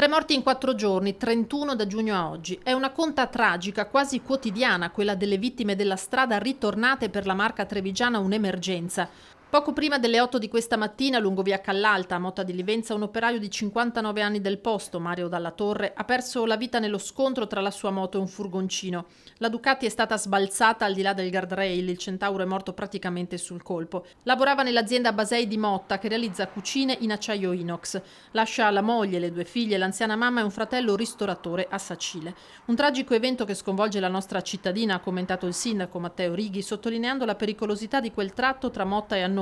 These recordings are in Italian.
3 morti in 4 giorni, 31 da giugno a oggi. È una conta tragica, quasi quotidiana, quella delle vittime della strada ritornate per la Marca trevigiana un'emergenza. Poco prima delle 8 di questa mattina, lungo via Callalta, a Motta di Livenza, un operaio di 59 anni del posto, Mario Dalla Torre, ha perso la vita nello scontro tra la sua moto e un furgoncino. La Ducati è stata sbalzata al di là del guardrail, il Centauro è morto praticamente sul colpo. Lavorava nell'azienda Basei di Motta, che realizza cucine in acciaio inox. Lascia la moglie, le 2 figlie, l'anziana mamma e un fratello ristoratore a Sacile. Un tragico evento che sconvolge la nostra cittadina, ha commentato il sindaco Matteo Righi, sottolineando la pericolosità di quel tratto tra Motta e Annone.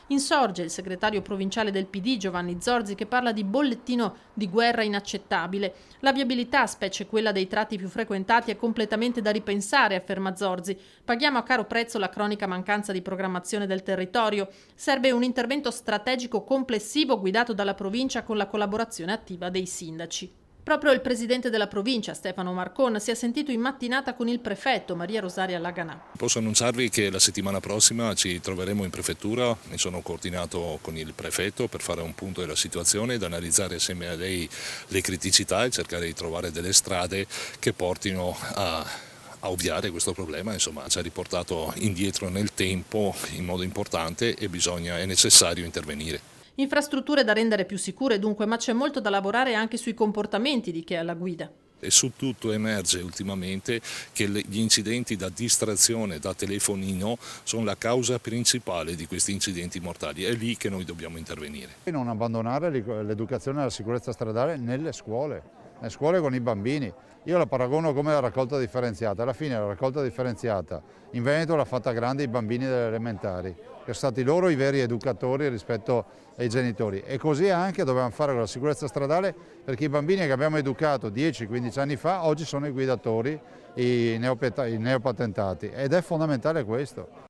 Insorge il segretario provinciale del PD Giovanni Zorzi, che parla di bollettino di guerra inaccettabile. La viabilità, specie quella dei tratti più frequentati, è completamente da ripensare, afferma Zorzi. Paghiamo a caro prezzo la cronica mancanza di programmazione del territorio. Serve un intervento strategico complessivo guidato dalla provincia con la collaborazione attiva dei sindaci. Proprio il presidente della provincia, Stefano Marcon, si è sentito in mattinata con il prefetto Maria Rosaria Laganà. Posso annunciarvi che la settimana prossima ci troveremo in prefettura, mi sono coordinato con il prefetto per fare un punto della situazione ed analizzare assieme a lei le criticità e cercare di trovare delle strade che portino a ovviare questo problema. Insomma, ci ha riportato indietro nel tempo in modo importante e è necessario intervenire. Infrastrutture da rendere più sicure dunque, ma c'è molto da lavorare anche sui comportamenti di chi è alla guida. E su tutto emerge ultimamente che gli incidenti da distrazione, da telefonino, sono la causa principale di questi incidenti mortali. È lì che noi dobbiamo intervenire. Non abbandonare l'educazione alla sicurezza stradale nelle scuole con i bambini. Io la paragono come la raccolta differenziata. Alla fine la raccolta differenziata in Veneto l'ha fatta grande i bambini delle elementari, che sono stati loro i veri educatori rispetto ai genitori. E così anche dovevamo fare con la sicurezza stradale, perché i bambini che abbiamo educato 10-15 anni fa oggi sono i guidatori, i neopatentati, ed è fondamentale questo.